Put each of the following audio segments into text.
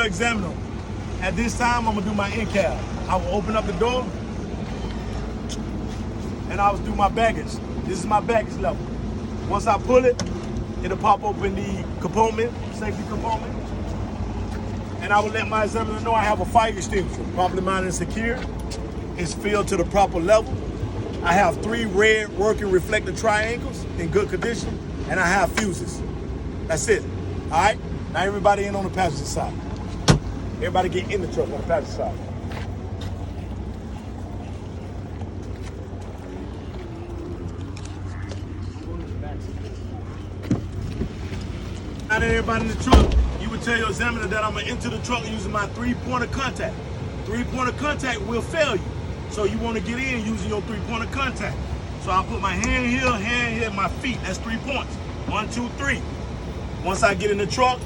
examiner. At this time, I'm gonna do my in-cab. I will open up the door and I will do my baggage. This is my baggage level. Once I pull it, it'll pop open the compartment, safety compartment, and I will let my examiner know I have a fire extinguisher, properly mounted and secure. It's filled to the proper level. I have 3 red working reflector triangles in good condition, and I have fuses. That's it. All right? Now everybody in on the passenger side. Everybody get in the truck on the passenger side. Now that everybody in the truck, you would tell your examiner that I'm gonna enter the truck using my 3-point of contact. 3-point of contact will fail you. So you wanna get in using your 3-point of contact. So I'll put my hand here, my feet. That's 3 points. 1, 2, 3. Once I get in the truck,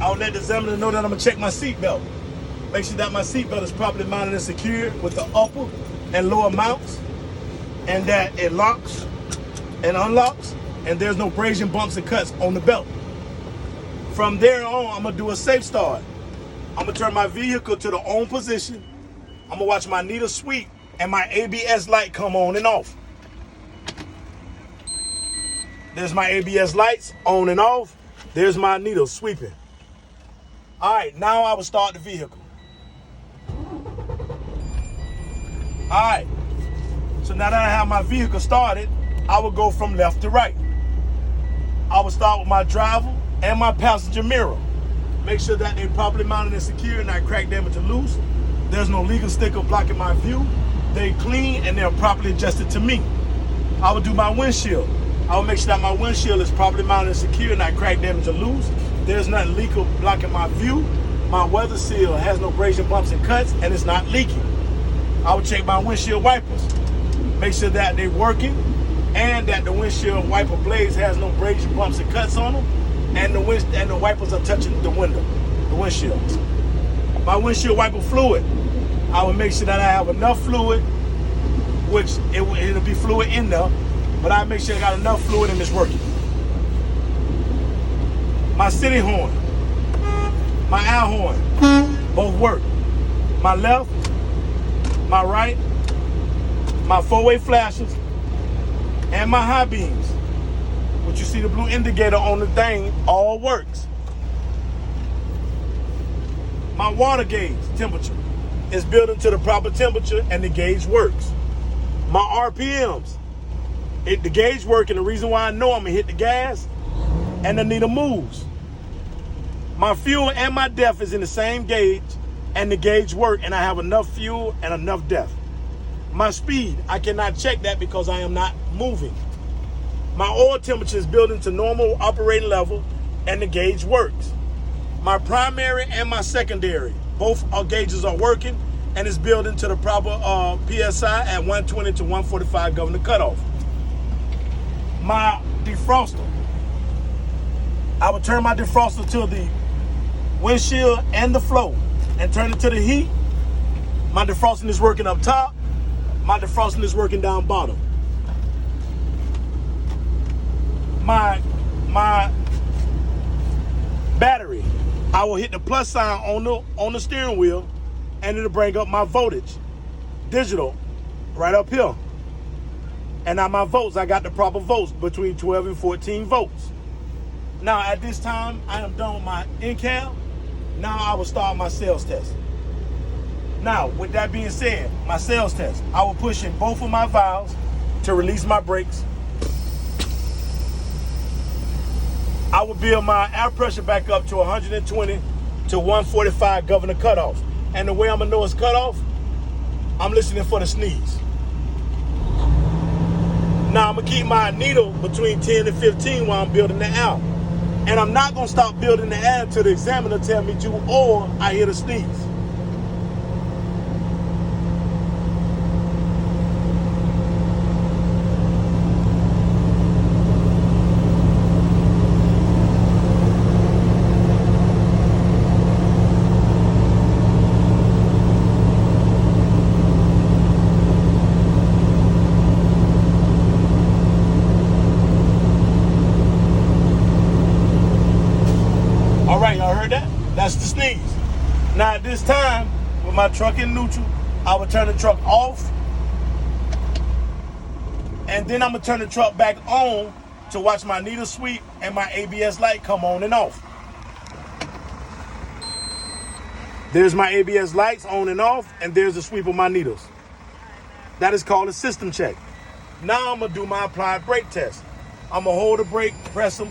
I'll let the examiner know that I'm gonna check my seat belt. Make sure that my seat belt is properly mounted and secured with the upper and lower mounts, and that it locks and unlocks, and there's no abrasion, bumps, and cuts on the belt. From there on, I'm gonna do a safe start. I'm gonna turn my vehicle to the on position. I'm gonna watch my needle sweep and my ABS light come on and off. There's my ABS lights on and off. There's my needle sweeping. All right, now I will start the vehicle. All right, so now that I have my vehicle started, I will go from left to right. I will start with my driver and my passenger mirror. Make sure that they're properly mounted and secure, not crack, damage, or loose. There's no legal sticker blocking my view. They clean and they're properly adjusted to me. I will do my windshield. I will make sure that my windshield is properly mounted and secure, not crack, damage, or loose. There's nothing legal blocking my view. My weather seal has no abrasion, bumps, and cuts, and it's not leaking. I will check my windshield wipers. Make sure that they're working and that the windshield wiper blades has no abrasion, bumps, and cuts on them, and the wipers are touching the window, the windshield. My windshield wiper fluid, I will make sure that I have enough fluid, which it'll be fluid in there, but I make sure I got enough fluid and it's working. My city horn, my air horn, both work. My left, my right, my 4-way flashers, and my high beams, which you see the blue indicator on the thing, all works. My water gauge temperature is built into the proper temperature and the gauge works. My RPMs, the gauge working. The reason why I know I'm gonna hit the gas and the needle moves. My fuel and my depth is in the same gauge and the gauge work, and I have enough fuel and enough depth. My speed, I cannot check that because I am not moving. My oil temperature is built into normal operating level and the gauge works. My primary and my secondary, both gauges are working and it's built into the proper PSI at 120 to 145 governor cutoff. My defroster, I would turn my defroster to the windshield and the flow and turn it to the heat. My defrosting is working up top. My defrosting is working down bottom. My battery, I will hit the plus sign on the steering wheel and it'll bring up my voltage, digital, right up here. And now my volts, I got the proper volts between 12 and 14 volts. Now at this time, I am done with my in-cab. Now I will start my sales test. Now, with that being said, my sales test, I will push in both of my valves to release my brakes. I will build my air pressure back up to 120 to 145 governor cutoff. And the way I'm gonna know it's cut off, I'm listening for the sneeze. Now I'm gonna keep my needle between 10 and 15 while I'm building the air. And I'm not gonna stop building the air until the examiner tell me to, or I hear the sneeze. All right, y'all heard that? That's the sneeze. Now at this time, with my truck in neutral, I would turn the truck off, and then I'm gonna turn the truck back on to watch my needle sweep and my ABS light come on and off. There's my ABS lights on and off, and there's the sweep of my needles. That is called a system check. Now I'm gonna do my applied brake test. I'm gonna hold the brake, press them.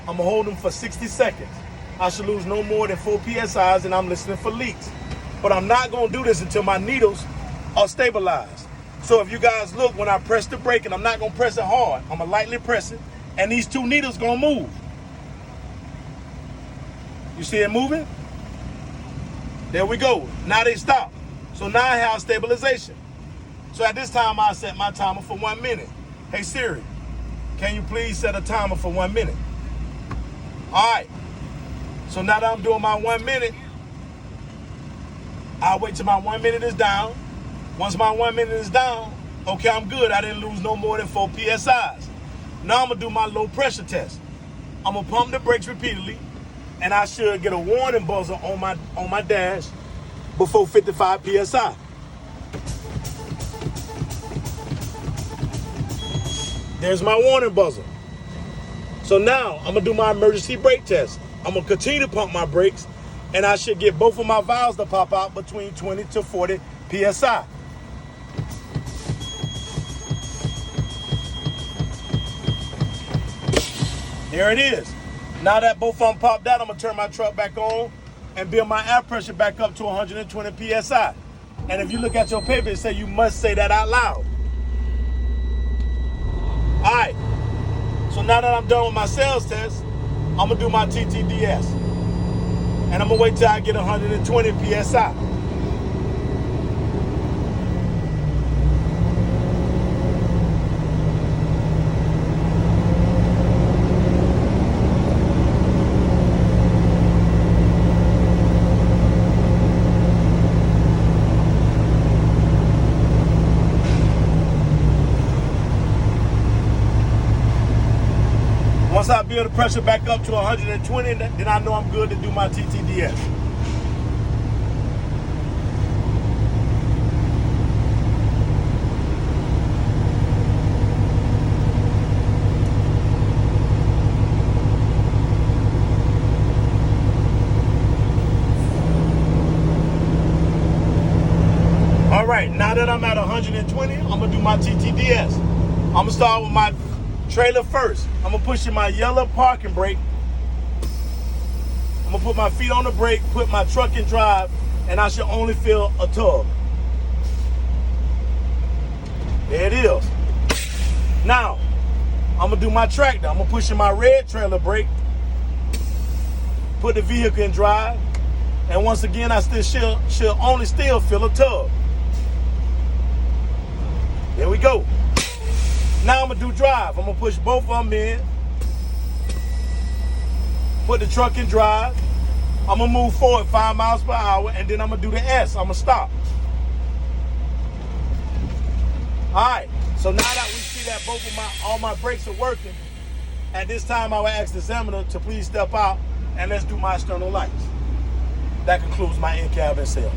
I'm gonna hold them for 60 seconds. I should lose no more than 4 PSIs, and I'm listening for leaks. But I'm not gonna do this until my needles are stabilized. So if you guys look, when I press the brake, and I'm not gonna press it hard, I'm gonna lightly press it, and these 2 needles gonna move. You see it moving? There we go. Now they stop. So now I have stabilization. So at this time, I set my timer for 1 minute. Hey Siri, can you please set a timer for 1 minute? All right. So now that I'm doing my 1 minute, I'll wait till my 1 minute is down. Once my 1 minute is down, okay, I'm good. I didn't lose no more than 4 PSIs. Now I'm gonna do my low pressure test. I'm gonna pump the brakes repeatedly, and I should get a warning buzzer on my dash before 55 PSI. There's my warning buzzer. So now I'm gonna do my emergency brake test. I'm gonna continue to pump my brakes, and I should get both of my valves to pop out between 20 to 40 PSI. There it is. Now that both of them popped out, I'm gonna turn my truck back on and build my air pressure back up to 120 PSI. And if you look at your paper, it says you must say that out loud. All right, so now that I'm done with my sales test, I'm gonna do my TTDS. And I'm gonna wait till I get 120 PSI. Once I build the pressure back up to 120, then I know I'm good to do my TTDS. All right, now that I'm at 120, I'm gonna do my TTDS. I'm gonna start with my trailer first. I'm gonna push in my yellow parking brake. I'm gonna put my feet on the brake, put my truck in drive, and I should only feel a tug. There it is. Now, I'm gonna do my tractor. I'm gonna push in my red trailer brake, put the vehicle in drive, and once again, I still should only feel a tug. There we go. Now I'm gonna do drive. I'm gonna push both of them in, put the truck in drive. I'm gonna move forward 5 miles per hour, and then I'm gonna do the S. I'm gonna stop. All right, so now that we see that both of all my brakes are working, at this time I will ask the examiner to please step out and let's do my external lights. That concludes my in-cabin sales.